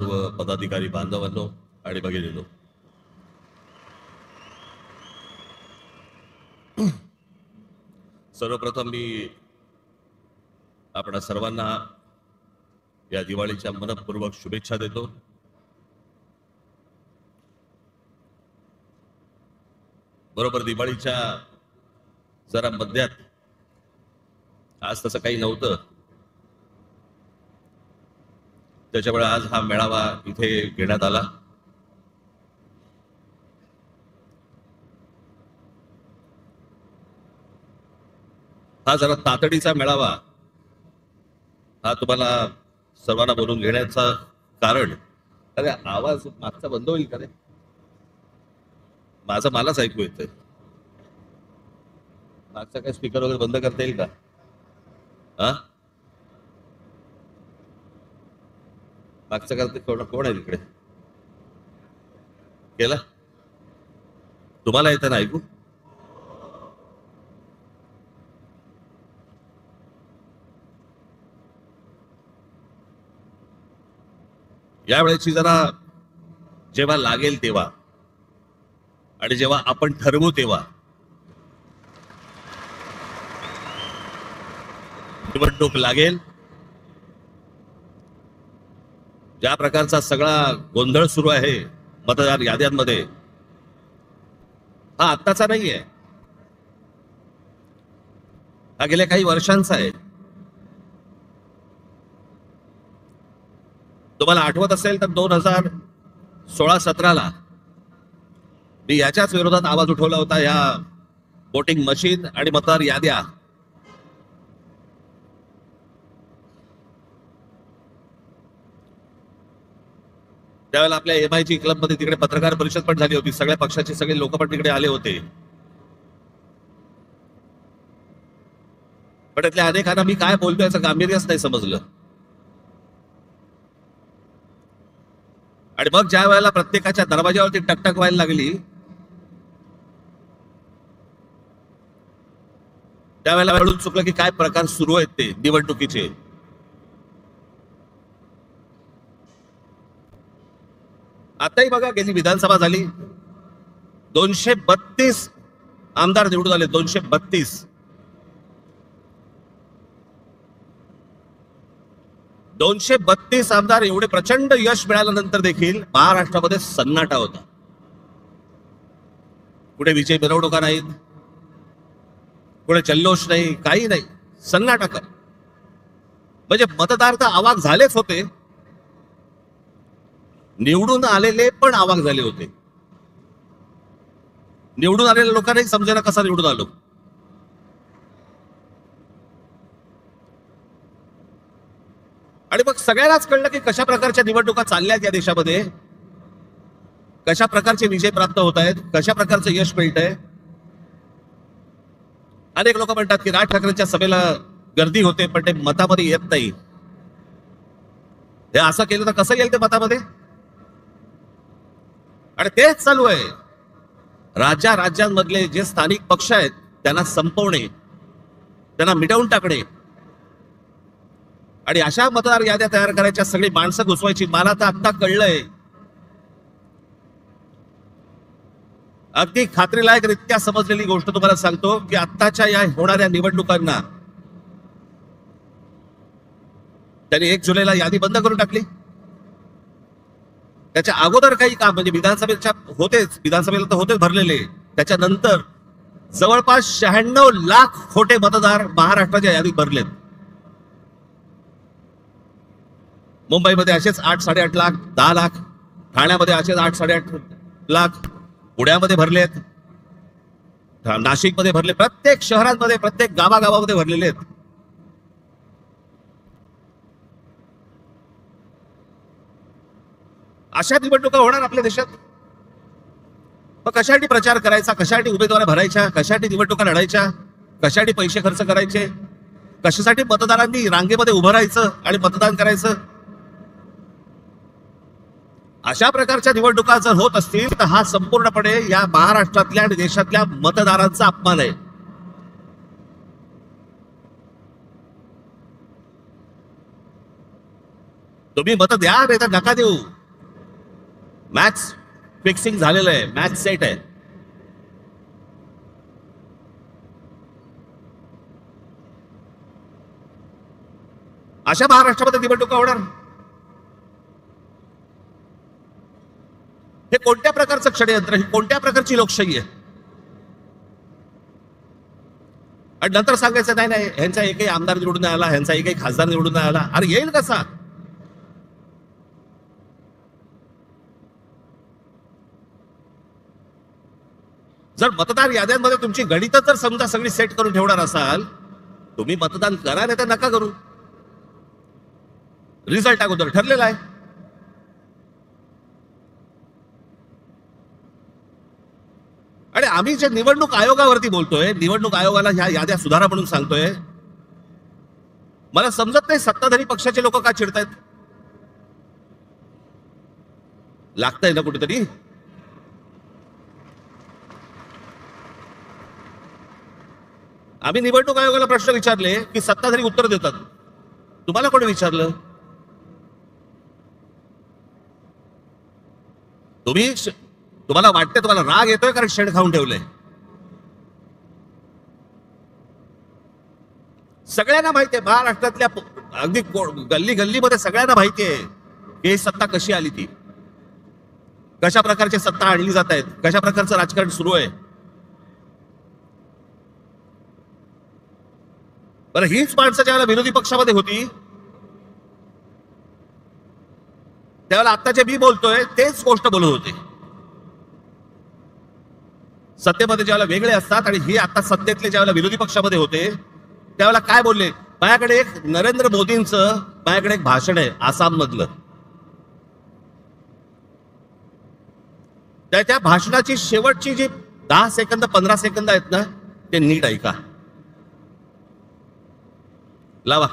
सर्व पदाधिकारी बांधवांनो आणि भगिनींनो, सर्वप्रथम मी आपणा सर्वांना या दिवाळीच्या मनपूर्वक शुभेच्छा देतो. बरोबर दिवाळीच्या जरा मध्यात, आज तसं काही नव्हतं, त्याच्यामुळे आज हा मेळावा इथे घेण्यात आला. हा जरा तातडीचा मेळावा, हा तुम्हाला सर्वांना बोलून घेण्याचा कारण, अरे आवाज मागचा बंद होईल का रे? माझं मलाच ऐकू येतंय. मागचा काय स्पीकर वगैरे बंद करता येईल का? हा, मागचं करते कोण आहे तिकडे? केला? तुम्हाला येतं ना ऐकू? यावेळेची जरा जेव्हा लागेल तेव्हा आणि जेव्हा आपण ठरवू तेव्हा निवडणूक लागेल. ज्या प्रकारचा सगळा गोंधळ सुरू आहे मतदार याद्यांमध्ये, हा आत्ताचा नाहीये, हा गेल्या काही वर्षांचा आहे. तुम्हाला आठवत असेल तर 2016-17ला मी याच्याच विरोधात आवाज उठवला होता, या वोटिंग मशीन आणि मतदार याद्या. त्यावेळेला आपल्या MIG क्लबमध्ये तिकडे पत्रकार परिषद पण झाली होती, सगळ्या पक्षाचे सगळे लोक पण तिकडे आले होते. पण त्यातल्या अनेकांना मी काय बोलतोय याचं गांभीर्यच नाही समजलं. आणि मग ज्या वेळेला प्रत्येकाच्या दरवाजावरती टकटक व्हायला लागली, त्यावेळेला कळून चुकलं की काय प्रकार सुरू आहेत ते निवडणुकीचे. आताही बघा, गेली विधानसभा झाली, 232 आमदार निवडून आले. 232 आमदार, एवढे प्रचंड यश मिळाल्यानंतर देखील महाराष्ट्रामध्ये सन्नाटा होता. कुठे विजय मिरवणुका नाहीत, कुठे जल्लोष नाही, काही नाही, सन्नाटा कर. म्हणजे मतदार तर अवाक झालेच होते, निवडून आलेले पण अवाक झाले होते. निवडून आलेल्या लोकांनाही समजेना कसा निवडून आलो. आणि मग सगळ्यांनाच कळलं की कशा प्रकारच्या निवडणुका चालल्यात या देशामध्ये, कशा प्रकारचे विजय प्राप्त होत आहेत, कशा प्रकारचं यश मिळत आहे. अनेक लोक म्हणतात की राज ठाकरेंच्या सभेला गर्दी होते पण ते मतामध्ये येत नाही. हे असं केलं तर कसं येईल ते मतामध्ये? आणि तेच चालू आहे. राज्यांमधले जे स्थानिक पक्ष आहेत त्यांना संपवणे, त्यांना मिटवून टाकणे आणि अशा मतदार याद्या तयार करायच्या, सगळी माणसं घुसवायची. मला तर आता कळलंय, अगदी खात्रीलायकरित्या समजलेली गोष्ट तुम्हाला सांगतो की आत्ताच्या या होणाऱ्या निवडणुकांना त्यांनी 1 जुलैला यादी बंद करून टाकली. त्याच्या अगोदर काही काम, म्हणजे विधानसभेला तर होतेच भरलेले, त्याच्यानंतर जवळपास 96 लाख खोटे मतदार महाराष्ट्राच्या यादीत भरलेत. मुंबईमध्ये असेच 8-8.5 लाख, 10 लाख, ठाण्यामध्ये असेच 8-8.5 लाख, पुण्यामध्ये भरलेत, नाशिकमध्ये भरले, प्रत्येक शहरांमध्ये, प्रत्येक गावागावामध्ये भरलेले आहेत. अशा निवडणुका होणार आपल्या देशात. मग कशासाठी प्रचार करायचा, कशासाठी उमेदवार भरायच्या, कशासाठी निवडणुका लढायच्या, कशासाठी पैसे खर्च करायचे, कशासाठी मतदारांनी रांगेमध्ये उभं राहायचं आणि मतदान करायचं? अशा प्रकारच्या निवडणुका जर होत असतील तर हा संपूर्णपणे या महाराष्ट्रातल्या आणि देशातल्या मतदारांचा अपमान आहे. तुम्ही मत द्या नाही तर नका देऊ. मॅच फिक्सिंग झालेलं आहे, मॅच सेट आहे. अशा महाराष्ट्रामध्ये निवडणुका होणार. हे कोणत्या प्रकारचं षडयंत्र, ही कोणत्या प्रकारची लोकशाही आहे? आणि नंतर सांगायचं नाही नाही ह्यांचा एकही आमदार निवडून नाही आला, ह्यांचा एकही खासदार निवडून नाही आला. अरे येईल कसा? जर मतदार याद्यांमध्ये तुमची गणित जर समजा सगळी सेट करून ठेवणार असाल, तुम्ही मतदान करा नाही तर नका करू. रिझल्ट अगोदर ठरलेला आहे. आणि आम्ही जे निवडणूक आयोगावरती बोलतोय, निवडणूक आयोगाला ह्या याद्या सुधारा म्हणून सांगतोय, मला समजत नाही सत्ताधारी पक्षाचे लोक का चिडतायत. लागतंय ना कुठेतरी. आम्ही निवडणूक आयोगाला प्रश्न विचारले की सत्ताधारी उत्तर देतात. तुम्हाला कोणी विचारलं? तुम्हाला वाटते, तुम्हाला राग येतोय कारण शेण खाऊन ठेवलंय. सगळ्यांना माहितीये, महाराष्ट्रातल्या अगदी गल्ली गल्लीमध्ये सगळ्यांना माहितीये की सत्ता कशी आली, ती कशा प्रकारची सत्ता आणली जात आहेत, कशा प्रकारचं राजकारण सुरू आहे. बरं, हीच माणसं ज्यावेळेला विरोधी पक्षामध्ये होती त्यावेळेला आता जे मी बोलतोय तेच गोष्ट बोलत होते. सत्तेमध्ये ज्यावेळेला वेगळे असतात आणि ही आता सत्तेतले ज्यावेळेला विरोधी पक्षामध्ये होते त्यावेळेला काय बोलले? माझ्याकडे एक नरेंद्र मोदींचं माझ्याकडे एक भाषण आहे आसाम मधलं, त्या भाषणाची शेवटची जी 10 सेकंद 15 सेकंद आहेत ना, ते नीट ऐका. लावा.